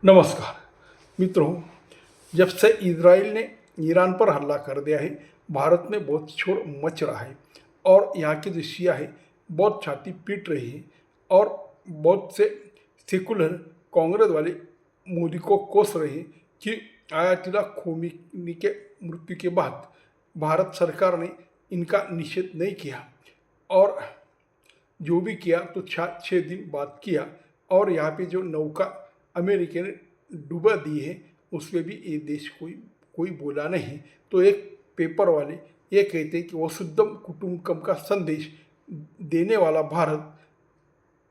नमस्कार मित्रों, जब से इजराइल ने ईरान पर हमला कर दिया है, भारत में बहुत शोर मच रहा है और यहाँ के जो शिया है बहुत छाती पीट रही है और बहुत से सेकुलर कांग्रेस वाले मोदी को कोस रहे हैं कि आयातुल्ला खोमेनी के मृत्यु के बाद भारत सरकार ने इनका निषेध नहीं किया और जो भी किया तो 6 दिन बाद किया। और यहाँ पे जो नौका अमेरिका ने डुबा दी है उस पर भी ये देश कोई कोई बोला नहीं। तो एक पेपर वाले ये कहते हैं कि वसुधैव कुटुंबकम का संदेश देने वाला भारत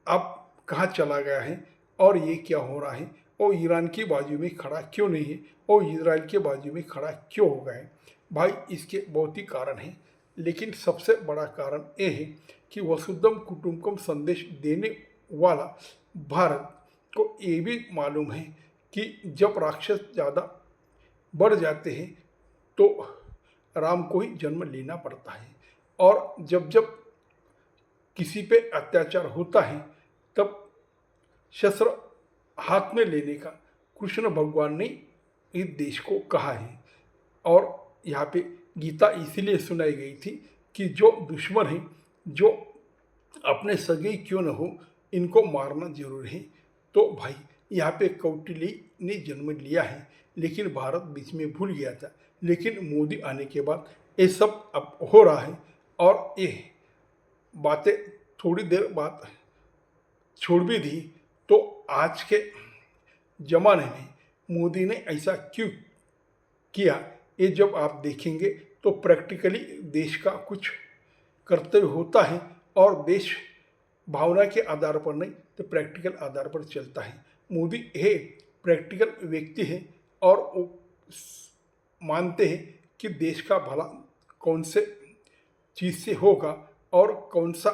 अब कहाँ चला गया है और ये क्या हो रहा है और ईरान की बाजू में खड़ा क्यों नहीं है और इजराइल के बाजू में खड़ा क्यों हो गया है। भाई इसके बहुत ही कारण हैं, लेकिन सबसे बड़ा कारण ये है कि वसुधैव कुटुंबकम संदेश देने वाला भारत को ये भी मालूम है कि जब राक्षस ज़्यादा बढ़ जाते हैं तो राम को ही जन्म लेना पड़ता है और जब जब किसी पे अत्याचार होता है तब शस्त्र हाथ में लेने का कृष्ण भगवान ने इस देश को कहा है। और यहाँ पे गीता इसीलिए सुनाई गई थी कि जो दुश्मन है, जो अपने सगे क्यों न हो, इनको मारना जरूर है। तो भाई यहाँ पे कौटिल्य ने जन्म लिया है, लेकिन भारत बीच में भूल गया था। लेकिन मोदी आने के बाद ये सब अब हो रहा है और ये बातें थोड़ी देर बाद छोड़ भी दी। तो आज के ज़माने में मोदी ने ऐसा क्यों किया, ये जब आप देखेंगे तो प्रैक्टिकली देश का कुछ कर्तव्य होता है और देश भावना के आधार पर नहीं तो प्रैक्टिकल आधार पर चलता है। मोदी है प्रैक्टिकल व्यक्ति है और वो मानते हैं कि देश का भला कौन से चीज़ से होगा और कौन सा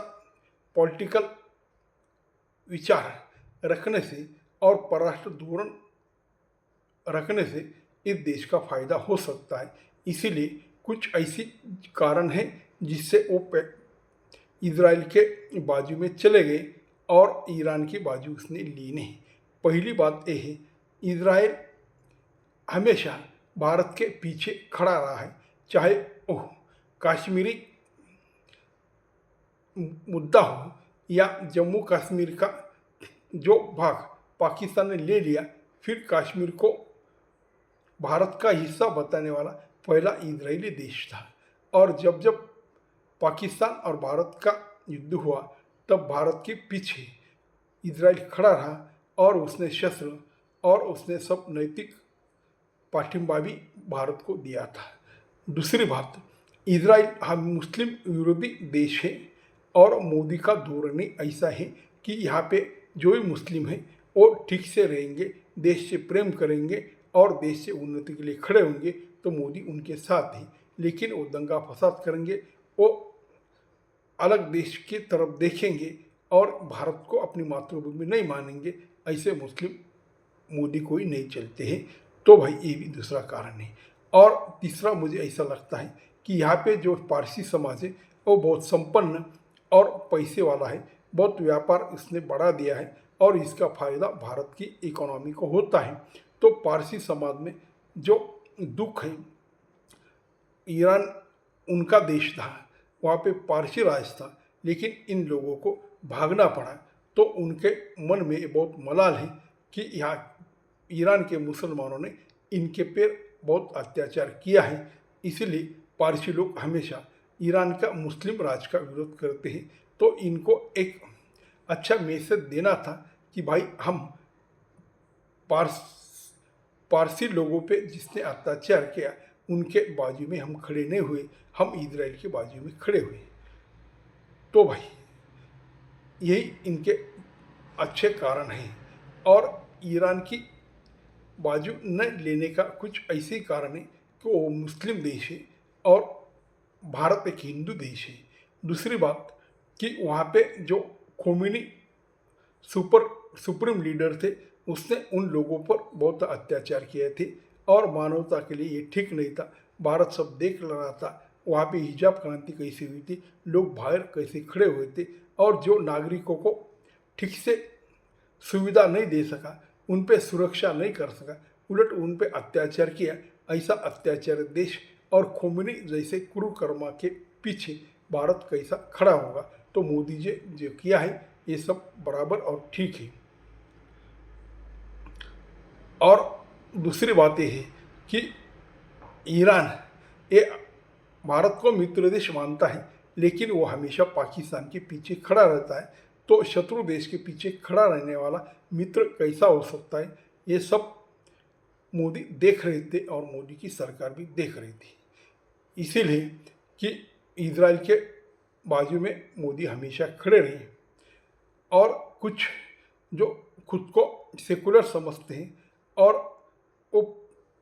पॉलिटिकल विचार रखने से और परराष्ट्र धोरण रखने से इस देश का फायदा हो सकता है। इसीलिए कुछ ऐसी कारण है जिससे वो इजराइल के बाजू में चले गए और ईरान की बाजू उसने ली नहीं। पहली बात यह है, इजराइल हमेशा भारत के पीछे खड़ा रहा है, चाहे वो कश्मीरी मुद्दा हो या जम्मू कश्मीर का जो भाग पाकिस्तान ने ले लिया, फिर कश्मीर को भारत का हिस्सा बताने वाला पहला इजरायली देश था। और जब जब पाकिस्तान और भारत का युद्ध हुआ तब भारत के पीछे इजराइल खड़ा रहा और उसने शस्त्र और उसने सब नैतिक पाठिंबा भी भारत को दिया था। दूसरी बात, इजराइल हम मुस्लिम विरोधी देश है और मोदी का धोरण ऐसा है कि यहाँ पे जो भी मुस्लिम है वो ठीक से रहेंगे, देश से प्रेम करेंगे और देश से उन्नति के लिए खड़े होंगे तो मोदी उनके साथ हैं। लेकिन वो दंगा फसाद करेंगे, वो अलग देश की तरफ देखेंगे और भारत को अपनी मातृभूमि नहीं मानेंगे, ऐसे मुस्लिम मोदी को ही नहीं चलते हैं। तो भाई ये भी दूसरा कारण है। और तीसरा मुझे ऐसा लगता है कि यहाँ पे जो पारसी समाज है वो बहुत संपन्न और पैसे वाला है, बहुत व्यापार इसने बढ़ा दिया है और इसका फ़ायदा भारत की इकोनॉमी को होता है। तो पारसी समाज में जो दुख है, ईरान उनका देश था, वहाँ पे पारसी राज था, लेकिन इन लोगों को भागना पड़ा। तो उनके मन में बहुत मलाल है कि यहाँ ईरान के मुसलमानों ने इनके पर बहुत अत्याचार किया है, इसलिए पारसी लोग हमेशा ईरान का मुस्लिम राज का विरोध करते हैं। तो इनको एक अच्छा मैसेज देना था कि भाई हम पारसी लोगों पे जिसने अत्याचार किया उनके बाजू में हम खड़े नहीं हुए, हम इजराइल के बाजू में खड़े हुए। तो भाई यही इनके अच्छे कारण हैं। और ईरान की बाजू न लेने का कुछ ऐसे कारण है कि वो मुस्लिम देश है और भारत एक हिंदू देश है। दूसरी बात कि वहाँ पे जो खोमेनी सुप्रीम लीडर थे, उसने उन लोगों पर बहुत अत्याचार किए थे और मानवता के लिए ये ठीक नहीं था। भारत सब देख रहा था वहाँ पे हिजाब क्रांति कैसी हुई थी, लोग बाहर कैसे खड़े हुए थे और जो नागरिकों को ठीक से सुविधा नहीं दे सका उन पे सुरक्षा नहीं कर सका, उलट उन पे अत्याचार किया। ऐसा अत्याचार देश और खोमनी जैसे कुरुकर्मा के पीछे भारत कैसा खड़ा होगा? तो मोदी जी जो किया है ये सब बराबर और ठीक है। और दूसरी बात यह है कि ईरान ये भारत को मित्र देश मानता है, लेकिन वो हमेशा पाकिस्तान के पीछे खड़ा रहता है। तो शत्रु देश के पीछे खड़ा रहने वाला मित्र कैसा हो सकता है? ये सब मोदी देख रहे थे और मोदी की सरकार भी देख रही थी। इसीलिए कि इजराइल के बाजू में मोदी हमेशा खड़े रहे। और कुछ जो खुद को सेकुलर समझते हैं और वो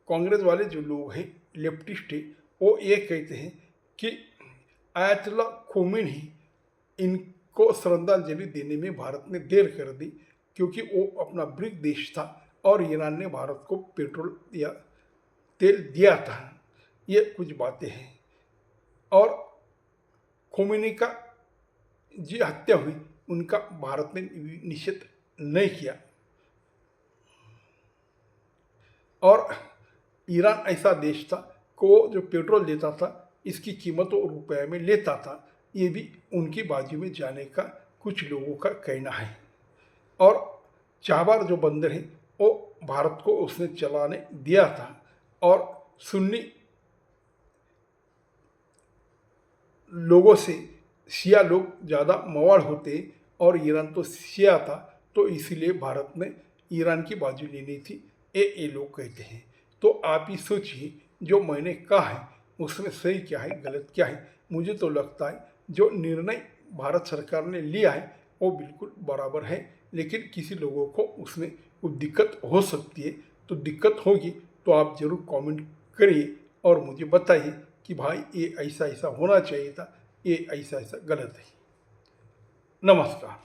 कांग्रेस वाले जो लोग हैं, लेफ्टिस्ट हैं, वो ये कहते हैं कि आयतुल्ला खोमेनी इनको श्रद्धांजलि देने में भारत ने देर कर दी, क्योंकि वो अपना ब्रिक देश था और ईरान ने भारत को पेट्रोल या तेल दिया था। ये कुछ बातें हैं। और खोमेनी का जी हत्या हुई, उनका भारत ने निषेध नहीं किया। और ईरान ऐसा देश था को जो पेट्रोल देता था इसकी कीमत वो रुपये में लेता था। ये भी उनकी बाजू में जाने का कुछ लोगों का कहना है। और चाबार जो बंदर है वो भारत को उसने चलाने दिया था। और सुन्नी लोगों से शिया लोग ज़्यादा मवाड़ होते और ईरान तो शिया था, तो इसीलिए भारत ने ईरान की बाजू लेनी थी, ये लोग कहते हैं। तो आप ही सोचिए जो मैंने कहा है उसमें सही क्या है गलत क्या है। मुझे तो लगता है जो निर्णय भारत सरकार ने लिया है वो बिल्कुल बराबर है, लेकिन किसी लोगों को उसमें कुछ दिक्कत हो सकती है। तो दिक्कत होगी तो आप ज़रूर कमेंट करिए और मुझे बताइए कि भाई ये ऐसा ऐसा होना चाहिए था, ये ऐसा ऐसा गलत है। नमस्कार।